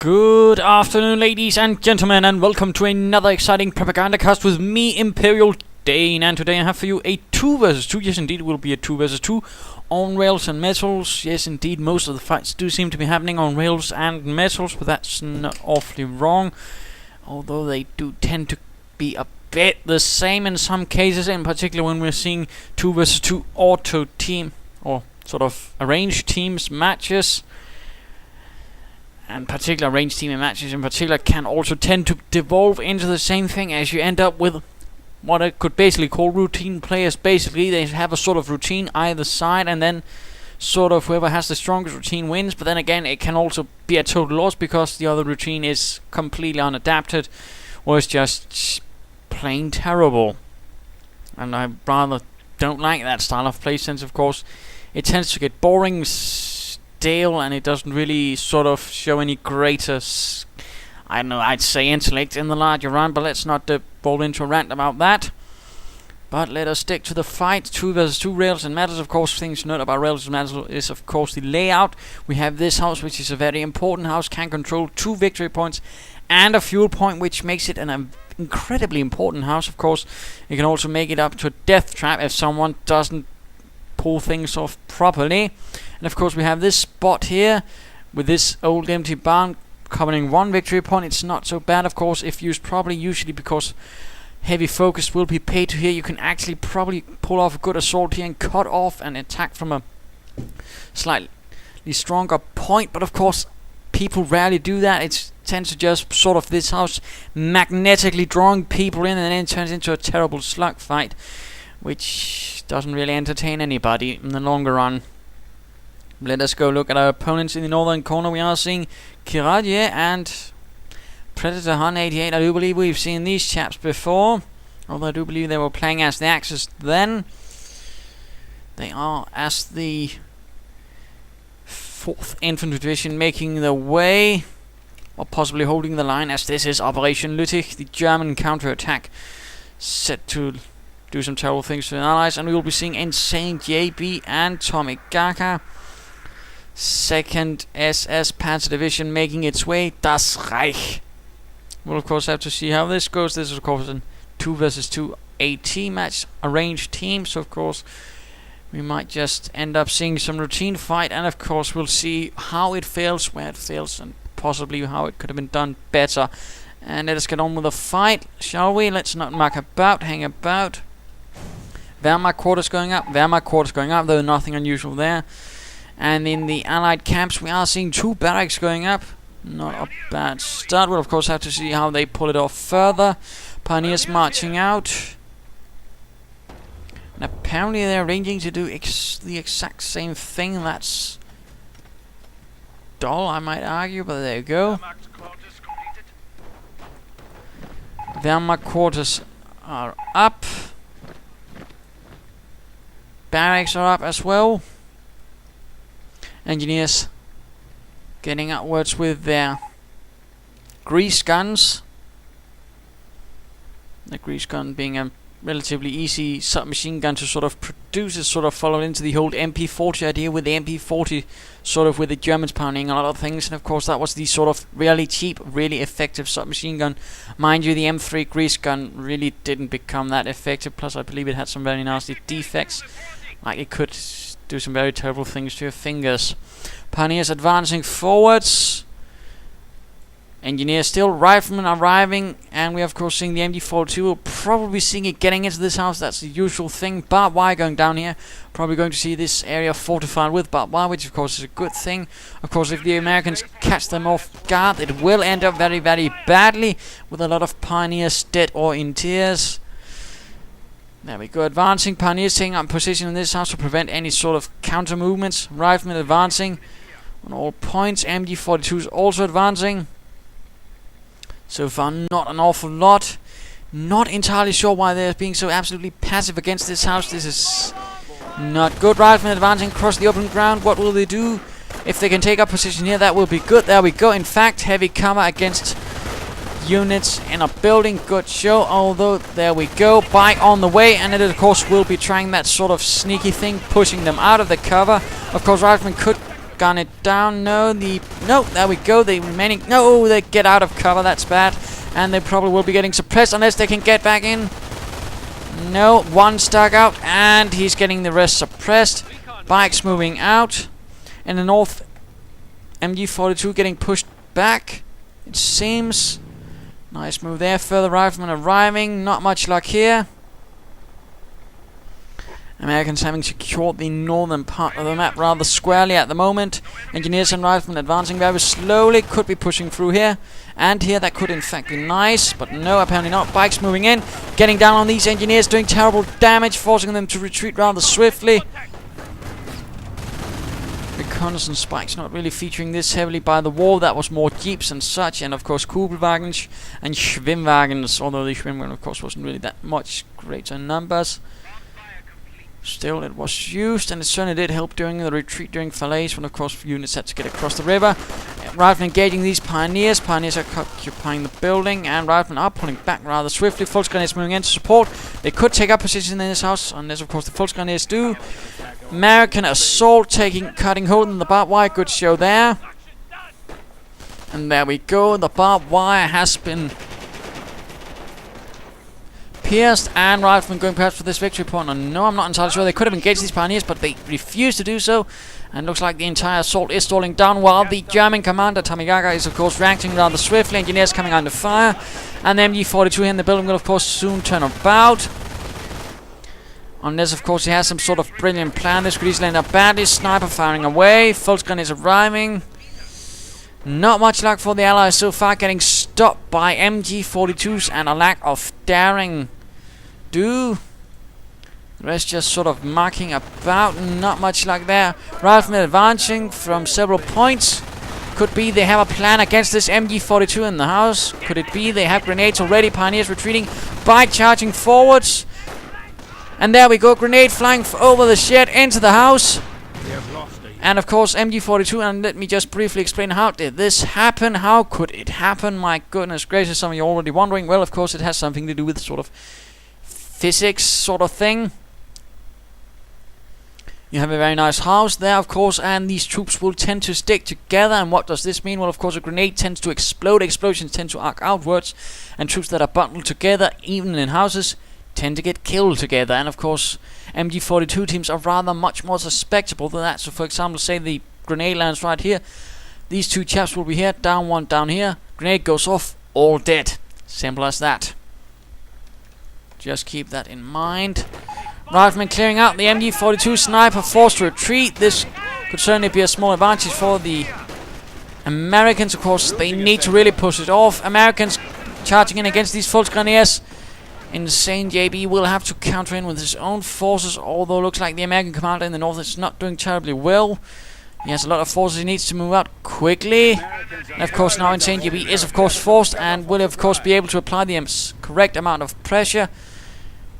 Good afternoon, ladies and gentlemen, and welcome to another exciting Propagandacast with me, Imperial Dane. And today I have for you a 2 vs 2. Yes, indeed, it will be a 2 vs 2 on rails and metals. Yes, indeed, most of the fights do seem to be happening on rails and metals, but that's not awfully wrong. Although they do tend to be a bit the same in some cases, in particular when we're seeing 2 vs 2 auto team or sort of arranged teams matches. And particular range team matches in particular can also tend to devolve into the same thing, as you end up with what I could basically call routine players. Basically, they have a sort of routine either side, and then sort of whoever has the strongest routine wins. But then again, it can also be a total loss because the other routine is completely unadapted or is just plain terrible. And I rather don't like that style of play, since of course it tends to get boring, and it doesn't really sort of show any greater, I don't know, I'd say intellect in the larger run, but let's not fall into a rant about that. But let us stick to the fight. 2 vs 2 rails and metals. Of course, things to note about rails and metals is of course the layout. We have this house, which is a very important house, can control 2 victory points and a fuel point, which makes it an incredibly important house. Of course, you can also make it up to a death trap if someone doesn't pull things off properly. And of course we have this spot here with this old empty barn covering 1 victory point. It's not so bad, of course, if used properly, usually because heavy focus will be paid to here. You can actually probably pull off a good assault here and cut off an attack from a slightly stronger point, but of course people rarely do that. It tends to just sort of this house magnetically drawing people in, and then it turns into a terrible slug fight, which doesn't really entertain anybody in the longer run. Let us go look at our opponents. In the northern corner we are seeing Kyurishi and Predatorhun88. I do believe we've seen these chaps before, although I do believe they were playing as the Axis then. They are as the 4th Infantry Division, making their way, or possibly holding the line, as this is Operation Lüttich, the German counterattack set to do some terrible things to the Allies. And we will be seeing InsaneJB and Tommygaga, 2nd SS Panzer Division, making its way, das Reich. We'll of course have to see how this goes. This is of course a 2 vs 2 AT match, arranged team, so of course we might just end up seeing some routine fight, and of course we'll see how it fails, where it fails, and possibly how it could have been done better. And let us get on with the fight, shall we? Let's not muck about, hang about. Wehrmacht quarters going up, though nothing unusual there. And in the Allied camps we are seeing 2 barracks going up. Not a bad start. We'll of course have to see how they pull it off further. Pioneers marching out. And apparently they're arranging to do the exact same thing. That's dull, I might argue, but there you go. Wehrmacht quarters are up. Barracks are up as well. Engineers getting upwards with their grease guns. The grease gun being a relatively easy submachine gun to sort of produce, is sort of followed into the whole MP40 idea, with the MP40 sort of with the Germans pounding a lot of things. And of course that was the sort of really cheap, really effective submachine gun. Mind you, the M3 grease gun really didn't become that effective, plus I believe it had some very nasty defects, like it could do some very terrible things to your fingers. Pioneers advancing forwards. Engineers still, riflemen arriving, and we are of course seeing the MG42. We'll probably be seeing it getting into this house. That's the usual thing. Barbed wire going down here. Probably going to see this area fortified with barbed wire, which of course is a good thing. Of course, if the Americans catch them off guard, it will end up very, very badly, with a lot of pioneers dead or in tears. There we go, advancing. Pioneers taking up position in this house to prevent any sort of counter movements. Riflemen advancing on all points. MG42s also advancing. So far not an awful lot. Not entirely sure why they're being so absolutely passive against this house. This is not good. Riflemen advancing across the open ground. What will they do? If they can take up position here, that will be good. There we go. In fact, heavy cover against units in a building. Good show. Although there we go, by on the way, and it of course will be trying that sort of sneaky thing, pushing them out of the cover. Of course riflemen could gun it down. No, there we go. The remaining... No, they get out of cover. That's bad. And they probably will be getting suppressed unless they can get back in. No, one stuck out. And he's getting the rest suppressed. Bikes moving out. In the north, MG42 getting pushed back, it seems. Nice move there. Further riflemen arriving. Not much luck here. Americans having secured the northern part of the map rather squarely at the moment. Engineers and riflemen advancing very slowly. Could be pushing through here. And here that could in fact be nice. But no, apparently not. Bikes moving in. Getting down on these engineers. Doing terrible damage. Forcing them to retreat rather swiftly. Reconnaissance spikes not really featuring this heavily by the wall. That was more jeeps and such. And of course Kubelwagens and Schwimmwagens. Although the Schwimmwagen of course wasn't really that much greater in numbers. Still, it was used, and it certainly did help during the retreat during Falaise, when of course units had to get across the river. Riflemen engaging these pioneers. Pioneers are occupying the building, and riflemen are pulling back rather swiftly. Volksgrenadiers moving in to support. They could take up position in this house, unless of course the Volksgrenadiers do. American assault cutting hold in the barbed wire. Good show there. And there we go. The barbed wire has been pierced, and riflemen going perhaps for this victory point. No, I'm not entirely sure. They could have engaged these pioneers, but they refused to do so. And looks like the entire assault is stalling down, while the German commander Tommygaga is of course reacting rather swiftly. Engineers coming under fire, and the MG42 here in the building will of course soon turn about. Unless of course he has some sort of brilliant plan. This could easily end up badly. Sniper firing away. Volksgun is arriving. Not much luck for the Allies so far, getting stopped by MG42s and a lack of daring do. The rest just sort of mucking about. Not much luck there. Riflemen advancing from several points. Could be they have a plan against this MG42 in the house. Could it be they have grenades already? Pioneers retreating. Bike charging forwards. And there we go. Grenade flying over the shed into the house. And of course MG42, and let me just briefly explain how did this happen. How could it happen? My goodness gracious, some of you are already wondering. Well, of course it has something to do with sort of physics sort of thing. You have a very nice house there, of course, and these troops will tend to stick together. And what does this mean? Well, of course, a grenade tends to explode. Explosions tend to arc outwards, and troops that are bundled together, even in houses, tend to get killed together. And of course MG42 teams are rather much more susceptible than that. So for example, say the grenade lands right here, these two chaps will be here, down one down here, grenade goes off, all dead. Simple as that. Just keep that in mind. Riflemen clearing out. The MG42 sniper forced to retreat. This could certainly be a small advantage for the Americans. Of course they need to really push it off. Americans charging in against these Volksgrenadiers. InsaneJB will have to counter in with his own forces, although looks like the American commander in the north is not doing terribly well. He has a lot of forces he needs to move out quickly. And of course now InsaneJB is of course forced, and will of course be able to apply the correct amount of pressure,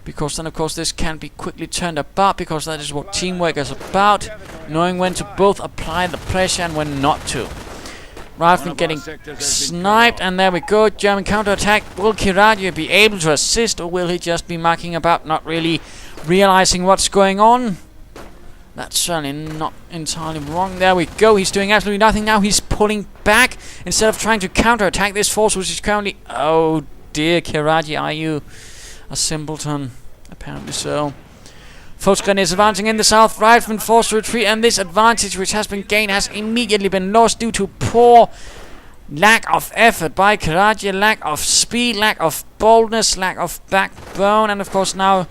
because then of course this can be quickly turned about, because that is what teamwork is about, knowing when to both apply the pressure and when not to. Rifleman getting sniped, and there we go. German counterattack. Will Kyurishi be able to assist, or will he just be mucking about, not really realizing what's going on? That's certainly not entirely wrong. There we go. He's doing absolutely nothing now. He's pulling back instead of trying to counterattack this force, which is currently... Oh dear, Kyurishi, are you a simpleton? Apparently so. Volksgun is advancing in the south. Riflemen forced to retreat, and this advantage which has been gained has immediately been lost due to poor lack of effort by Kyurishi, lack of speed, lack of boldness, lack of backbone, and of course now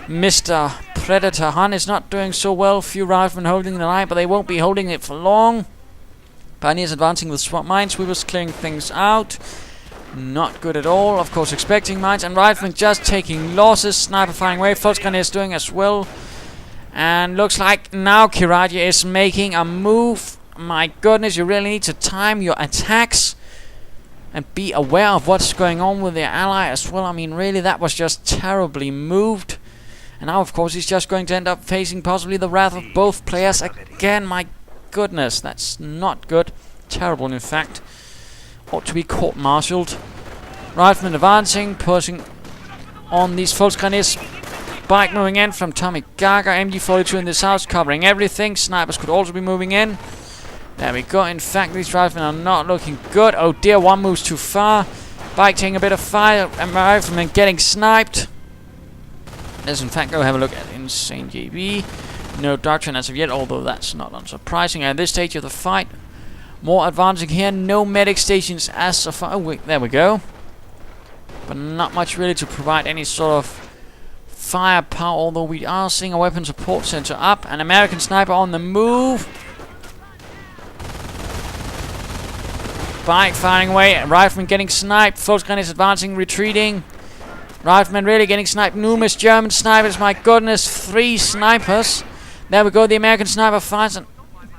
Mr. Predatorhun is not doing so well. Few riflemen holding the line, but they won't be holding it for long. Pioneers advancing with swamp minesweepers, clearing things out. Not good at all. Of course expecting mines, and riflemen just taking losses. Sniper firing away. Volksgun is doing as well. And looks like now Kyurishi is making a move. My goodness, you really need to time your attacks and be aware of what's going on with your ally as well. I mean, really, that was just terribly moved. And now, of course, he's just going to end up facing possibly the wrath of both players again. My goodness, that's not good. Terrible, in fact. Ought to be court-martialed. Riflemen advancing, pushing on these Volksgrenadiers. Bike moving in from Tommygaga. MG42 in this house, covering everything. Snipers could also be moving in. There we go. In fact, these riflemen are not looking good. Oh dear, one moves too far. Bike taking a bit of fire, and riflemen getting sniped. Let's in fact go have a look at InsaneJB. No doctrine as of yet, although that's not unsurprising. At this stage of the fight, more advancing here. No medic stations as of far. Oh, there we go. But not much really to provide any sort of firepower, although we are seeing a weapon support center up. An American sniper on the move. Bike firing away. Rifleman getting sniped. Volksgrenadiers is advancing, retreating. Rifleman really getting sniped. Numerous German snipers. My goodness, 3 snipers. There we go. The American sniper fires and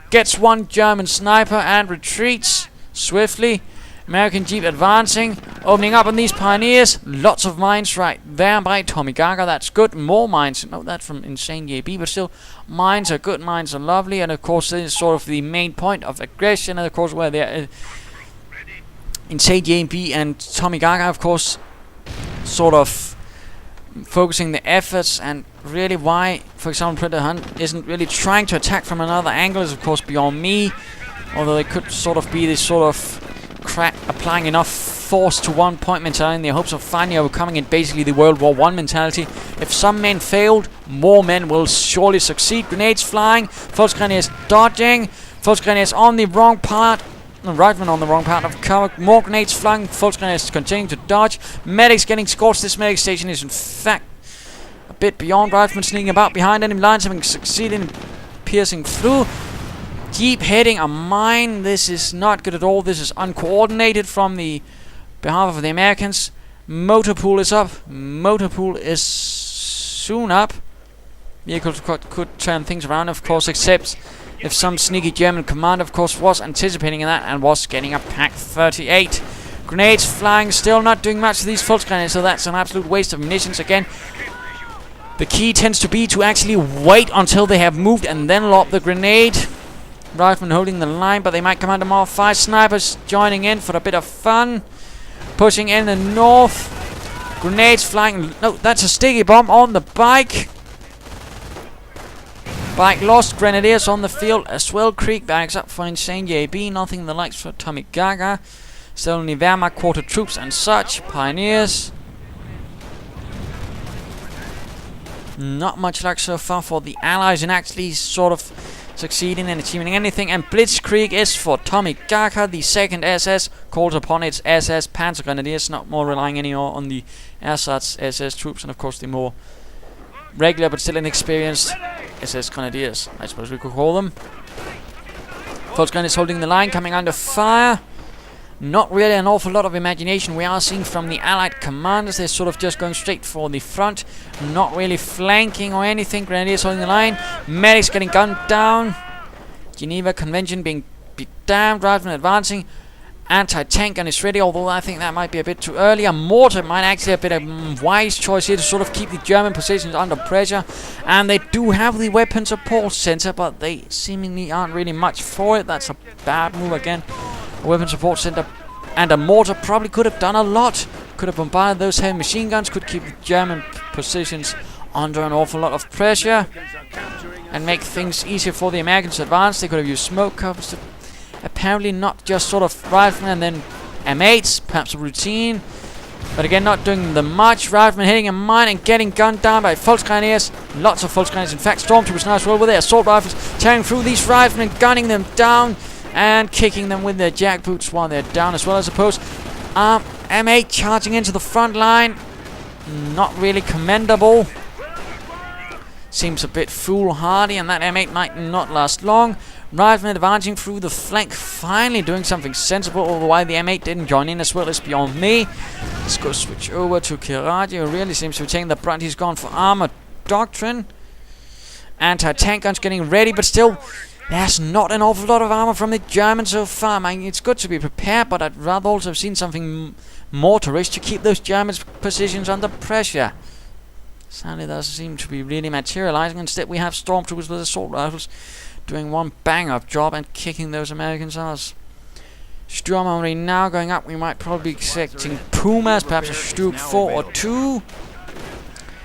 gets one German sniper and retreats swiftly. American Jeep advancing, opening up on these pioneers. Lots of mines right there by Tommygaga. That's good. More mines. No, that's from InsaneJB, but still, mines are good. Mines are lovely, and of course, this is sort of the main point of aggression, and of course, where they're InsaneJB and Tommygaga, of course, sort of focusing the efforts, and really why, for example, Predatorhun isn't really trying to attack from another angle is, of course, beyond me. Although they could sort of be this sort of applying enough force to one point mentality in the hopes of finally overcoming it, basically the World War I mentality. If some men failed, more men will surely succeed. Grenades flying, Volksgrenadiers dodging, Volksgrenadiers on the wrong part, Riflemen on the wrong part of cover, more grenades flying, Volksgrenadiers continuing to dodge, medics getting scorched. This medic station is in fact a bit beyond. Riflemen sneaking about behind enemy lines, having succeeded in piercing through. Jeep hitting a mine. This is not good at all. This is uncoordinated from the behalf of the Americans. Motor pool is up. Motor pool is soon up. Vehicles could turn things around, of course, except if some sneaky German commander, of course, was anticipating that and was getting a Pack 38. Grenades flying, still not doing much to these Volksgrenadiers, so that's an absolute waste of munitions again. The key tends to be to actually wait until they have moved and then lob the grenade. Riflemen holding the line, but they might come under more fire. Snipers joining in for a bit of fun. Pushing in the north. Grenades flying. No, that's a sticky bomb on the bike. Bike lost. Grenadiers on the field as well. Creek barracks up for InsaneJB. Nothing the likes for Tommygaga. Still only Wehrmacht quarter troops and such. Pioneers. Not much luck so far for the Allies in actually sort of succeeding and achieving anything, and Blitzkrieg is for Tommygaga. The 2nd SS calls upon its SS Panzer Grenadiers, not more relying anymore on the ersatz SS troops, and of course the more regular but still inexperienced SS Grenadiers, I suppose we could call them. Volksgrenadiers is holding the line, coming under fire. Not really an awful lot of imagination we are seeing from the Allied commanders. They're sort of just going straight for the front, not really flanking or anything. Grenadiers holding the line. Medics getting gunned down. Geneva Convention being beat down. Riflemen advancing. Anti-tank gun is ready, although I think that might be a bit too early. A mortar might actually be a wise choice here to sort of keep the German positions under pressure. And they do have the weapon support center, but they seemingly aren't really much for it. That's a bad move again. A weapon support center and a mortar probably could have done a lot. Could have bombarded those heavy machine guns, could keep the German positions under an awful lot of pressure and make things easier for the Americans to advance. They could have used smoke covers to apparently not just sort of riflemen and then M8s, perhaps a routine. But again, not doing the much. Riflemen hitting a mine and getting gunned down by Volksgrenadiers. Lots of Volksgrenadiers. In fact, stormtroopers now as well with their assault rifles tearing through these riflemen, gunning them down and kicking them with their jackboots while they're down as well, I suppose. M8 charging into the front line. Not really commendable. Seems a bit foolhardy, and that M8 might not last long. Riflemen advancing through the flank, finally doing something sensible, although why the M8 didn't join in as well is beyond me. Let's go switch over to Kyurishi, who really seems to be taking the brunt. He's gone for armor doctrine. Anti-tank guns getting ready, but still there's not an awful lot of armor from the Germans so far. I mean, it's good to be prepared, but I'd rather also have seen something mortarish to keep those Germans' positions under pressure. Sadly, that doesn't seem to be really materializing. Instead, we have stormtroopers with assault rifles doing one bang-up job and kicking those Americans' ass. Sturm Armory now going up. We might probably be expecting Pumas, perhaps a Sturm 4 or 2.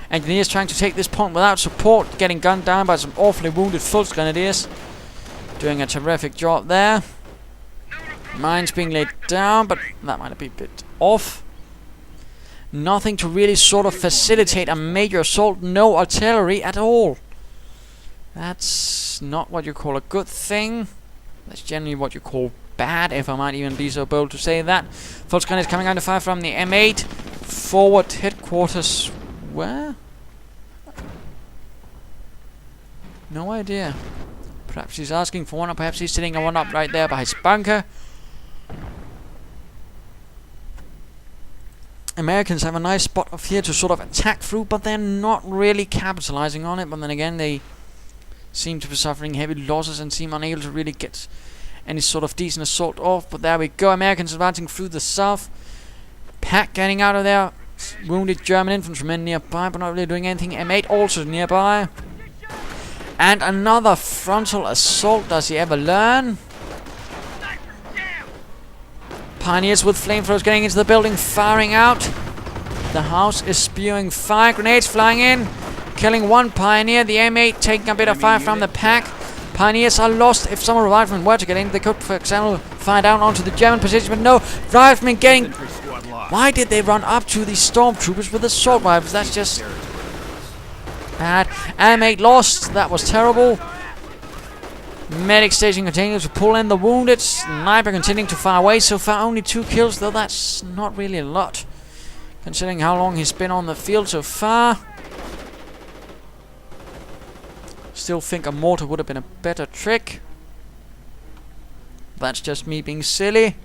Engineers trying to take this point without support, getting gunned down by some awfully wounded Volksgrenadiers. Doing a terrific job there. Mines being laid down, but that might be a bit off. Nothing to really sort of facilitate a major assault. No artillery at all. That's not what you call a good thing. That's generally what you call bad, if I might even be so bold to say that. Volkswagen is coming under fire from the M8. Forward headquarters. Where? No idea. Perhaps he's asking for one, or perhaps he's setting one up right there by his bunker. Americans have a nice spot off here to sort of attack through, but they're not really capitalizing on it. But then again, they seem to be suffering heavy losses and seem unable to really get any sort of decent assault off. But there we go, Americans advancing through the south. Pack getting out of there. Wounded German infantrymen nearby, but not really doing anything. M8 also nearby. And another frontal assault. Does he ever learn? Pioneers with flamethrowers getting into the building, firing out. The house is spewing fire. Grenades flying in, killing one pioneer. The M8 taking a bit of fire from the pack. Pioneers are lost. If some riflemen were to get in, they could, for example, fire down onto the German position. But no, riflemen getting... Why did they run up to the stormtroopers with assault rifles? That's just bad. M8 lost. That was terrible. Medic station continuing to pull in the wounded. Sniper continuing to fire away. So far only 2 kills, though that's not really a lot, considering how long he's been on the field so far. Still think a mortar would have been a better trick. That's just me being silly.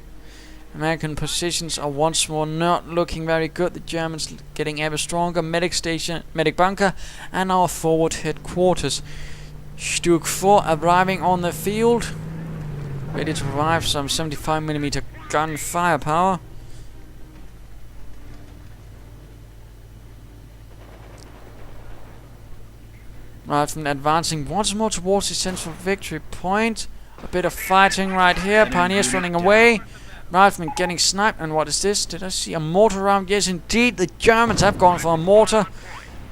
American positions are once more not looking very good. The Germans getting ever stronger. Medic station, medic bunker, and our forward headquarters. Stuke 4 arriving on the field, ready to provide some 75mm gun firepower. Riflemen advancing once more towards the central victory point. A bit of fighting right here. Pioneers running away. Riflemen getting sniped. And what is this? Did I see a mortar around? Yes, indeed. The Germans have gone for a mortar,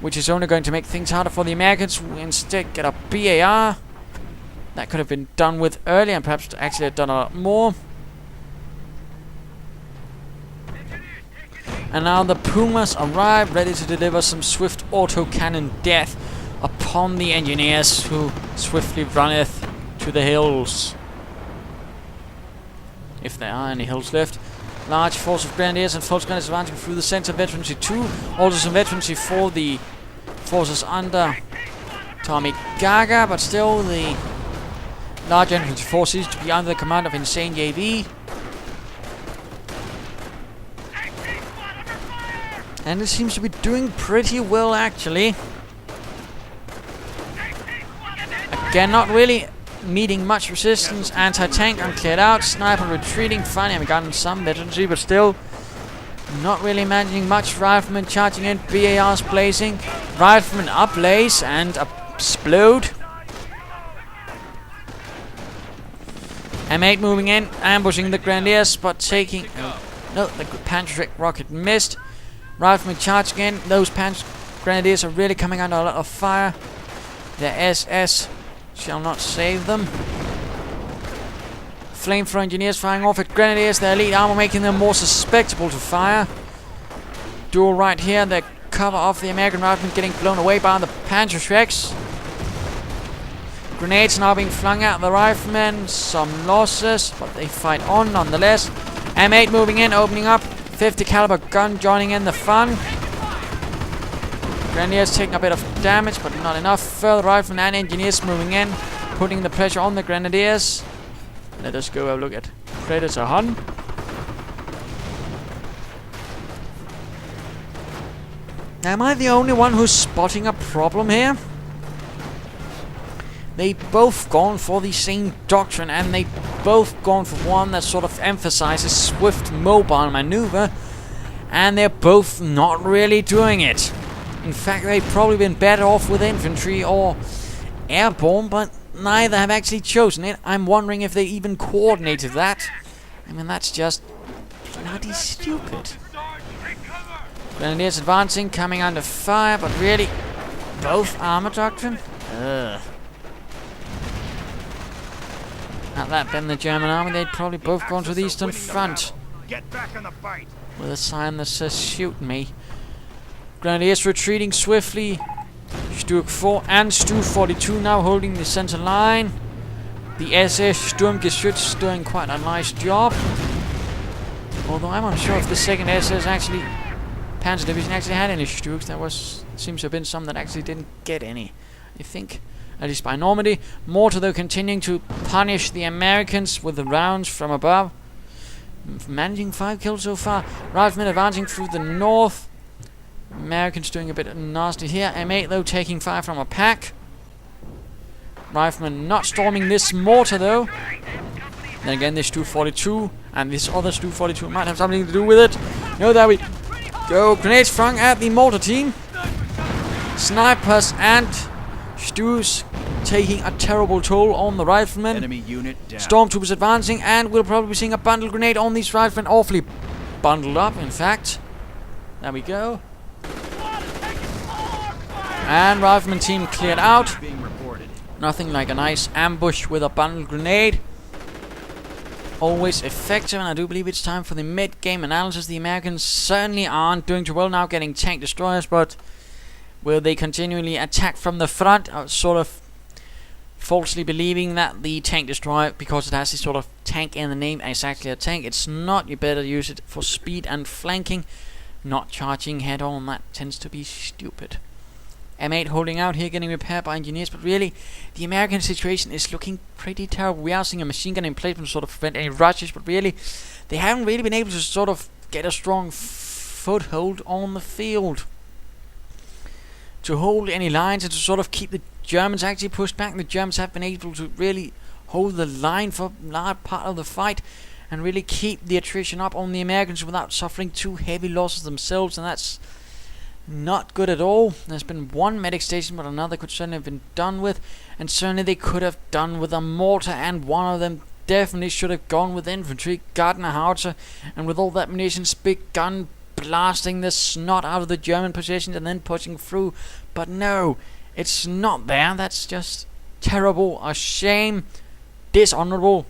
which is only going to make things harder for the Americans, who instead get a BAR. That could have been done with earlier, and perhaps actually have done a lot more. And now the Pumas arrive, ready to deliver some swift autocannon death upon the engineers, who swiftly runneth to the hills. If there are any hills left. Large force of grenadiers and Volkswagen is advancing through the center. Veterancy 2. Also some veterancy for the forces under Tommygaga, but still the large infantry force is to be under the command of InsaneJB. And it seems to be doing pretty well, actually. Again, not really meeting much resistance. Anti-tank uncleared out. Sniper retreating. Finally, I've gotten some veterancy, but still not really managing much. Riflemen charging in. BARs blazing. Riflemen ablaze and explode. M8 moving in, ambushing the grenadiers, but taking... no, the Panther rocket missed. Riflemen charging in. Those Panther grenadiers are really coming under a lot of fire. The SS shall not save them. Flamethrower engineers firing off at grenadiers. Their elite armor making them more susceptible to fire. Duel right here. The cover of the American riflemen getting blown away by the Panther Shreks. Grenades now being flung at the riflemen. Some losses, but they fight on nonetheless. M8 moving in, opening up. 50 caliber gun joining in the fun. Grenadiers taking a bit of damage, but not enough. Further riflemen and engineers moving in, putting the pressure on the grenadiers. Let us go have a look at Predatorhun. Am I the only one who's spotting a problem here? They both gone for the same doctrine, and they both gone for one that sort of emphasizes swift mobile maneuver, and they're both not really doing it. In fact, they've probably been better off with infantry or airborne, but neither have actually chosen it. I'm wondering if they even coordinated that. I mean, that's just bloody stupid. Grenadiers advancing, coming under fire, but really, both armor doctrine? Ugh. Had that been the German army, they'd probably both gone to the Eastern Front. Get back on the fight. With a sign that says shoot me. Grenadiers retreating swiftly. Sturk 4 and Stu 42 now holding the center line. The SS Sturmgeschütz doing quite a nice job. Although I'm unsure if the 2nd SS actually Panzer Division actually had any Sturks. There seems to have been some that actually didn't get any. I think, at least by Normandy. Mortar though continuing to punish the Americans with the rounds from above. Managing 5 kills so far. Riflemen advancing through the north. Americans doing a bit nasty here. M8 though taking fire from a pack. Riflemen not storming this mortar though. Then again this Stu 42 and this other Stu 42 might have something to do with it. No, there we go. Grenades flung at the mortar team. Snipers and Stus taking a terrible toll on the riflemen. Enemy unit down. Stormtroopers advancing, and we'll probably be seeing a bundle grenade on these riflemen. Awfully bundled up, in fact. There we go. And rifleman team cleared out. Nothing like a nice ambush with a bundle grenade. Always effective, and I do believe it's time for the mid-game analysis. The Americans certainly aren't doing too well now getting tank destroyers, but will they continually attack from the front? Sort of falsely believing that the tank destroyer, because it has this sort of tank in the name, is actually a tank. It's not. You better use it for speed and flanking, not charging head on. That tends to be stupid. M8 holding out here, getting repaired by engineers, but really the American situation is looking pretty terrible. We are seeing a machine gun emplacement to sort of prevent any rushes, but really they haven't really been able to sort of get a strong foothold on the field to hold any lines and to sort of keep the Germans actually pushed back. The Germans have been able to really hold the line for a large part of the fight and really keep the attrition up on the Americans without suffering too heavy losses themselves, and that's not good at all. There's been one medic station, but another could certainly have been done with, and certainly they could have done with a mortar, and one of them definitely should have gone with infantry, gotten a howitzer, and with all that munitions, big gun blasting the snot out of the German positions and then pushing through. But no, it's not there. That's just terrible, a shame, dishonorable,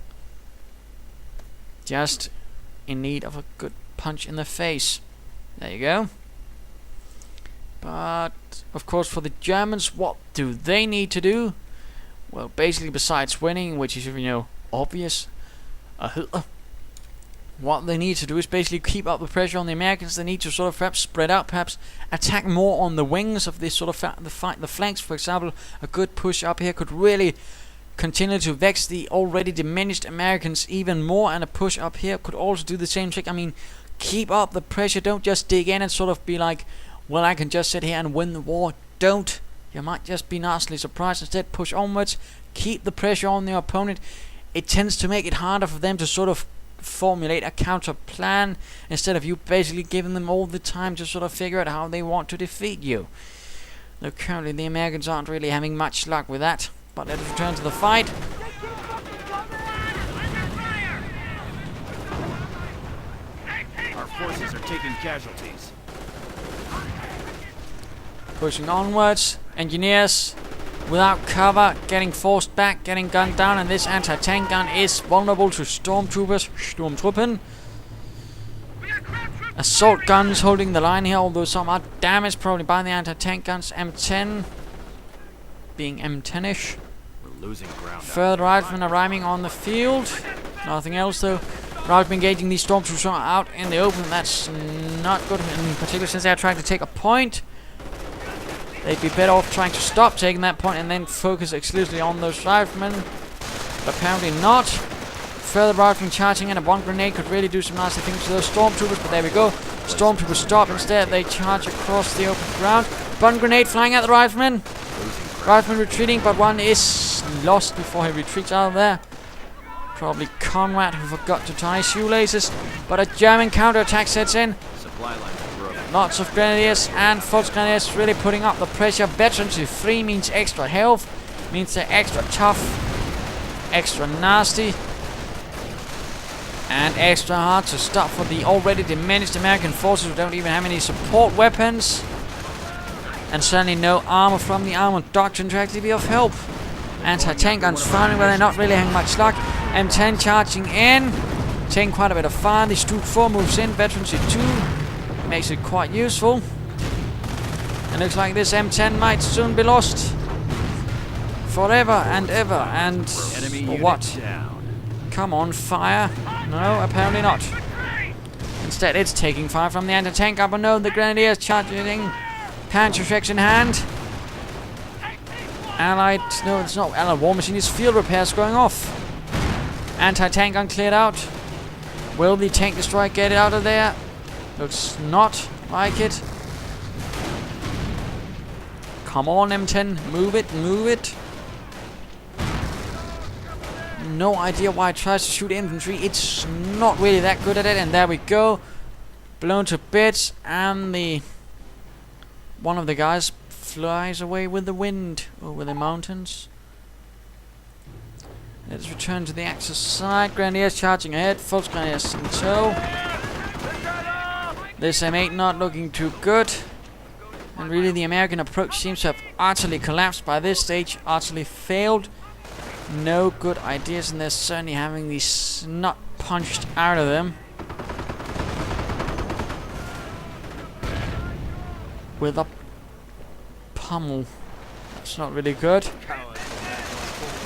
just in need of a good punch in the face. There you go. But of course, for the Germans, what do they need to do? Well, basically, besides winning, which is, obvious, what they need to do is basically keep up the pressure on the Americans. They need to sort of perhaps spread out, perhaps attack more on the wings of this sort of the flanks. For example, a good push up here could really continue to vex the already diminished Americans even more, and a push up here could also do the same trick. I mean, keep up the pressure. Don't just dig in and sort of be like, well, I can just sit here and win the war. Don't. You might just be nastily surprised. Instead, push onwards. Keep the pressure on the opponent. It tends to make it harder for them to sort of formulate a counter plan, instead of you basically giving them all the time to sort of figure out how they want to defeat you. Though currently the Americans aren't really having much luck with that. But let us return to the fight. Our forces are taking casualties. Pushing onwards, engineers without cover, getting forced back, getting gunned down, and this anti-tank gun is vulnerable to stormtroopers, Sturmtruppen. Assault guns holding the line here, although some are damaged probably by the anti-tank guns. M10 being M10ish. We're losing ground. Further riflemen arriving on the field. Nothing else though. Riflemen engaging these stormtroopers out in the open. That's not good, in particular since they are trying to take a point. They'd be better off trying to stop taking that point and then focus exclusively on those riflemen. But apparently not. Further riflemen charging in, and one grenade could really do some nasty things to those stormtroopers, but there we go. Stormtroopers stop. Instead, they charge across the open ground. One grenade flying at the riflemen. Riflemen retreating, but one is lost before he retreats out of there. Probably Conrad, who forgot to tie shoelaces. But a German counterattack sets in. Supply line. Lots of grenadiers and Volksgrenadiers really putting up the pressure. Veterans to 3 means extra health, means they're extra tough, extra nasty, and extra hard to stop for the already diminished American forces who don't even have any support weapons, and certainly no armor from the armored doctrine to actually be of help. Anti-tank guns firing, but they're not really having much luck. M10 charging in, taking quite a bit of fire. The Stuke 4 moves in, Veterancy 2 makes it quite useful. And looks like this M10 might soon be lost forever and ever. And what? Come on, fire. No, apparently not. Instead, it's taking fire from the anti-tank up. No, the Grenadiers charging. Panzer Shreks in hand. Allied, no, it's not Allied War Machine, it's field repairs going off. Anti-tank gun cleared out. Will the tank destroyer get it out of there? Looks not like it. Come on, M10, move it, move it. No idea why it tries to shoot infantry. It's not really that good at it. And there we go. Blown to bits. And the one of the guys flies away with the wind over the mountains. Let's return to the Axis side. Grenadiers charging ahead. False Grenadiers in tow. This M8 not looking too good. And really the American approach seems to have utterly collapsed by this stage. Utterly failed. No good ideas, and they're certainly having the snot punched out of them. With a pummel. That's not really good.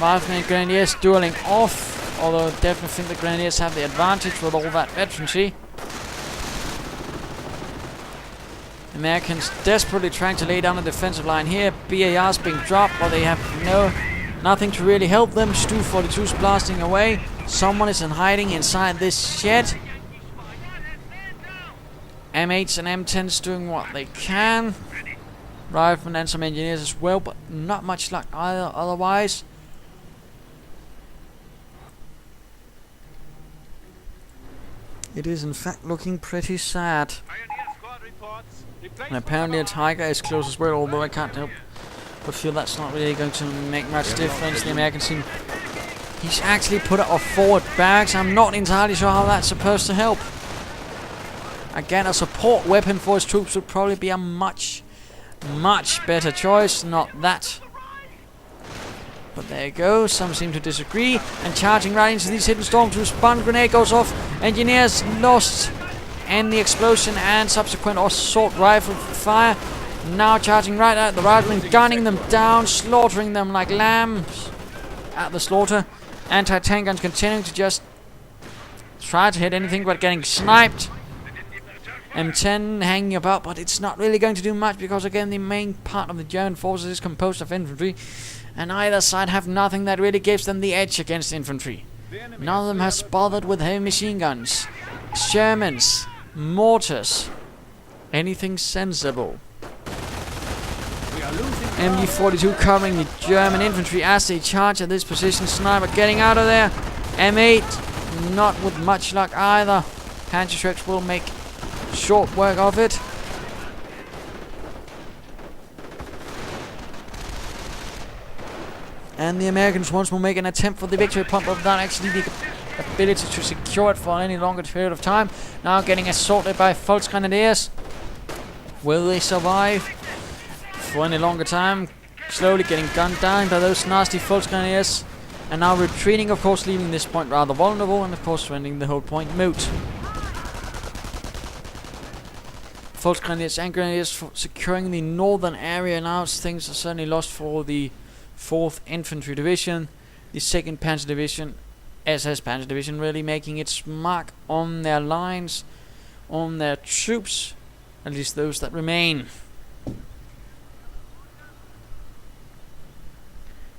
Riflemen and Grenadiers dueling off. Although I definitely think the Grenadiers have the advantage with all that veterancy. Americans desperately trying to lay down a defensive line here. BAR's being dropped, but they have nothing to really help them. Stu 42's blasting away. Someone is in hiding inside this shed. M8s and M10s doing what they can. Riflemen and some engineers as well, but not much luck either otherwise. It is in fact looking pretty sad. And apparently a Tiger is close as well, although I can't help but feel that's not really going to make much difference. The American team, he's actually put up a forward barracks. I'm not entirely sure how that's supposed to help. Again, a support weapon for his troops would probably be a much better choice. Not that. But there you go. Some seem to disagree. And charging right into these hidden stormtroopers. Bun grenade goes off. Engineers lost. And the explosion and subsequent assault rifle fire. Now charging right at the riflemen, gunning them down, slaughtering them like lambs at the slaughter. Anti-tank guns continuing to just try to hit anything but getting sniped. M10 hanging about, but it's not really going to do much because again the main part of the German forces is composed of infantry, and either side have nothing that really gives them the edge against infantry. None of them has bothered with heavy machine guns, Shermans, mortars, anything sensible. MG42 covering the German infantry as they charge at this position. Sniper getting out of there. M8 not with much luck either. Panzer Shreks will make short work of it. And the Americans once more make an attempt for the victory point without actually the ability to secure it for any longer period of time. Now getting assaulted by Volksgrenadiers. Will they survive for any longer time? Slowly getting gunned down by those nasty Volksgrenadiers. And now retreating, of course, leaving this point rather vulnerable, and of course rendering the whole point moot. Volksgrenadiers and Grenadiers securing the northern area now. Things are certainly lost for the 4th Infantry Division. The 2nd Panzer Division, SS Panzer Division, really making its mark on their lines, on their troops, at least those that remain.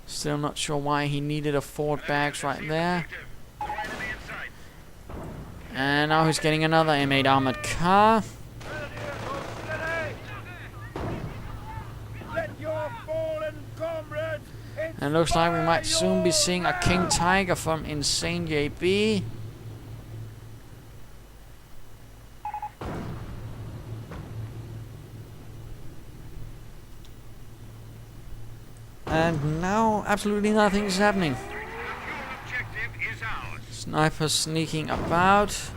Still not sure why he needed a forward barracks right there. And now he's getting another M8 armored car. And looks like we might soon be seeing a King Tiger from InsaneJB. And now absolutely nothing is happening. Sniper sneaking about.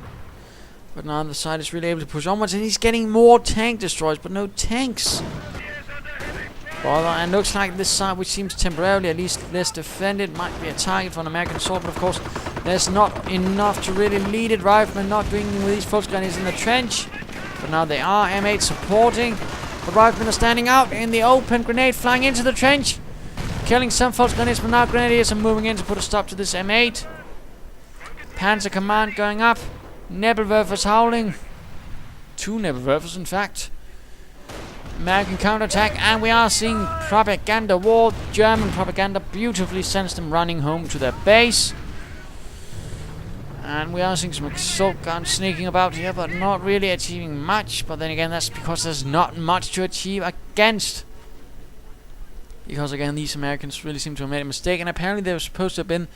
But now the side is really able to push onwards, and he's getting more tank destroyers, but no tanks. And looks like this side, which seems temporarily at least less defended, might be a target for an American assault, but of course there's not enough to really lead it. Riflemen not doing with these Volksgrenadiers in the trench, but now they are. M8 supporting, but Riflemen are standing out in the open, grenade flying into the trench, killing some Volksgrenadiers, but now Grenadiers are moving in to put a stop to this M8. Panzer Command going up, Nebelwerfers howling, 2 Nebelwerfers in fact. American counterattack, and we are seeing propaganda war. German propaganda beautifully sends them running home to their base. And we are seeing some assault guns sneaking about here, but not really achieving much. But then again, that's because there's not much to achieve against. Because again, these Americans really seem to have made a mistake, and apparently they were supposed to have been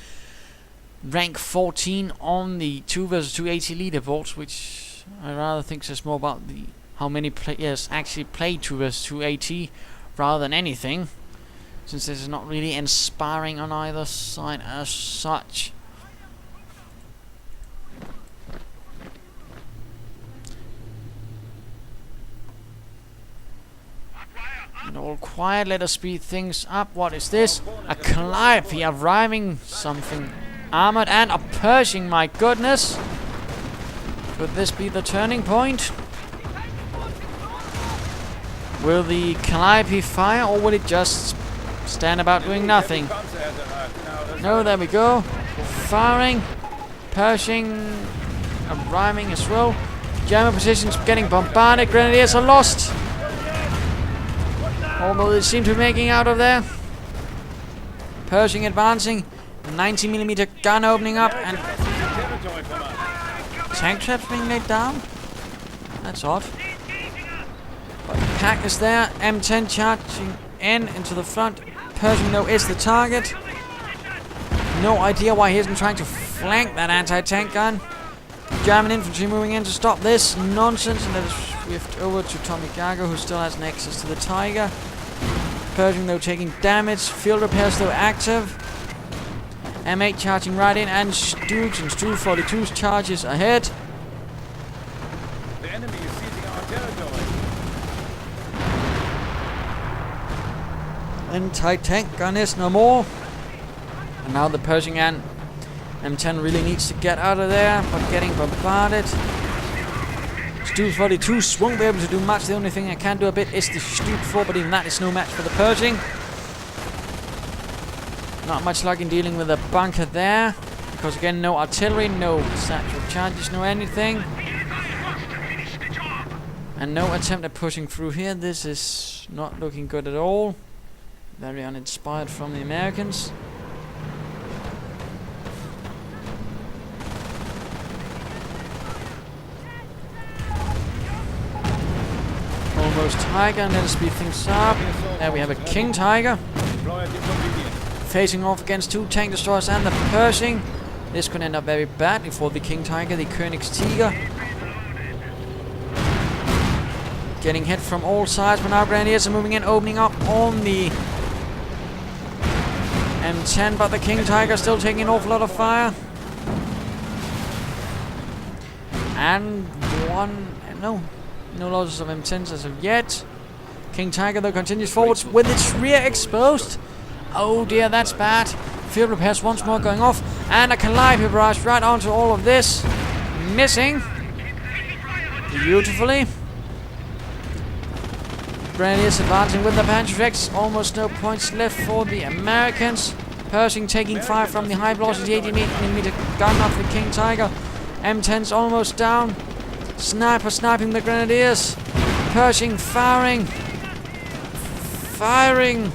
rank 14 on the 2 vs 2 AT leaderboards, which I rather think says more about the how many players actually play 2 vs 2 AT rather than anything, since this is not really inspiring on either side as such. And all quiet, let us speed things up. What is this? A Calliope arriving, something armored, and a Pershing, my goodness. Could this be the turning point? Will the Calliope fire, or will it just stand about doing nothing? No, there we go. Firing. Pershing arriving as well. German positions getting bombarded. Grenadiers are lost. Although they seem to be making out of there. Pershing advancing. 90mm gun opening up, and tank traps being laid down. That's odd. But the pack is there. M10 charging into the front. Pershing though is the target. No idea why he isn't trying to flank that anti-tank gun. German infantry moving in to stop this nonsense, and let us shift over to Tommygaga, who still has an access to the Tiger. Pershing though taking damage. Field repairs though active. M8 charging right in, and Stooks and Stu 42's charges ahead. The enemy is seizing our territory. Anti-tank gun is no more. And now the Pershing and M10 really needs to get out of there, but getting bombarded. Stu 42's won't be able to do much. The only thing I can do a bit is the Stu 4, but even that is no match for the Pershing. Not much luck in dealing with a bunker there, because again, no artillery, no satchel charges, no anything. And no attempt at pushing through here. This is not looking good at all. Very uninspired from the Americans. Almost Tiger, and let us speed things up. There we have a King Tiger. Facing off against 2 tank destroyers and the Pershing. This could end up very badly for the King Tiger, the Königstiger. Getting hit from all sides, but now Grenadiers are moving in, opening up on the M10, but the King Tiger still taking an awful lot of fire. And no losses of M10s as of yet. King Tiger though continues forwards with its rear exposed. Oh dear, that's bad. Field repairs once more going off, and a Calliope barrage right onto all of this. Missing. Beautifully. Grenadiers advancing with the Panzerx. Almost no points left for the Americans. Pershing taking fire from the high velocity 80mm gun of the King Tiger. M10's almost down. Sniper sniping the Grenadiers. Pershing firing. Firing.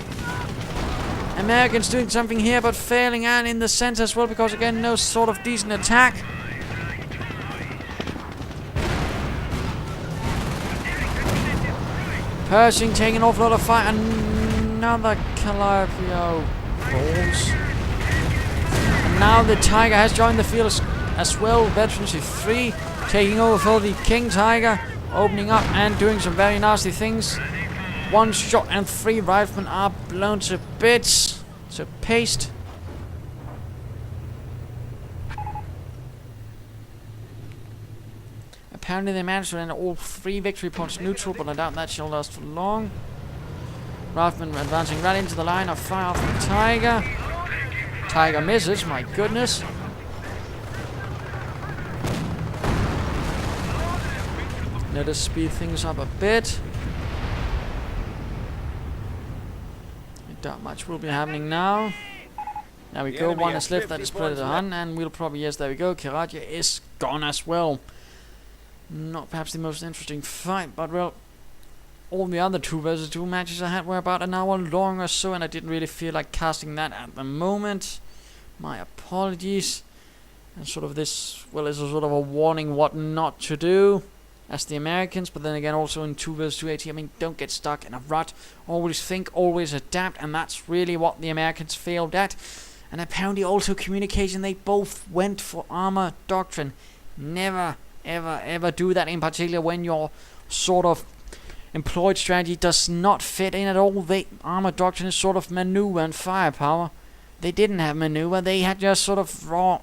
Americans doing something here, but failing, and in the center as well, because again, no sort of decent attack. Pershing taking an awful lot of fire. Another Calliope falls. And now the Tiger has joined the field as well. Veterans 3 taking over for the King Tiger, opening up and doing some very nasty things. 1 shot and 3 riflemen are blown to bits, to paste. Apparently they managed to land all 3 victory points neutral, but I doubt that shall last for long. Rifleman advancing right into the line of fire from Tiger. Tiger misses, my goodness. Let us speed things up a bit. Not much will be happening now. There we go, one is left, that is Predatorhun, and we'll probably, yes, there we go, Kyurishi is gone as well. Not perhaps the most interesting fight, but well, all the other 2 versus 2 matches I had were about an hour long or so, and I didn't really feel like casting that at the moment. My apologies. And sort of this, well, is a sort of a warning what not to do as the Americans, but then again also in 2 versus 2 AT, I mean, don't get stuck in a rut. Always think, always adapt, and that's really what the Americans failed at. And apparently also communication, they both went for armor doctrine. Never, ever, ever do that, in particular when your sort of employed strategy does not fit in at all. Armor doctrine is sort of maneuver and firepower. They didn't have maneuver, they had just sort of raw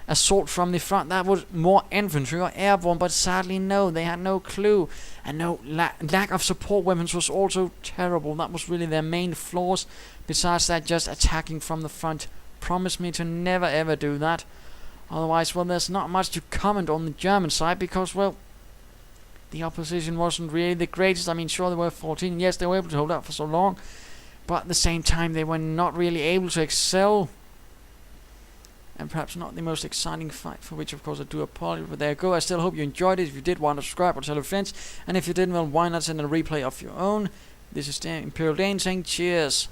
assault from the front. That was more infantry or airborne, but sadly no, they had no clue. And no lack of support weapons was also terrible. That was really their main flaws. Besides that, just attacking from the front. Promise me to never ever do that. Otherwise, well, there's not much to comment on the German side, because, well, the opposition wasn't really the greatest. I mean, sure, they were 14. Yes, they were able to hold out for so long, but at the same time, they were not really able to excel. And perhaps not the most exciting fight, for which, of course, I do apologize. But there you go. I still hope you enjoyed it. If you did, why not subscribe or tell your friends? And if you didn't, well, why not send a replay of your own? This is the Imperial Dane saying cheers.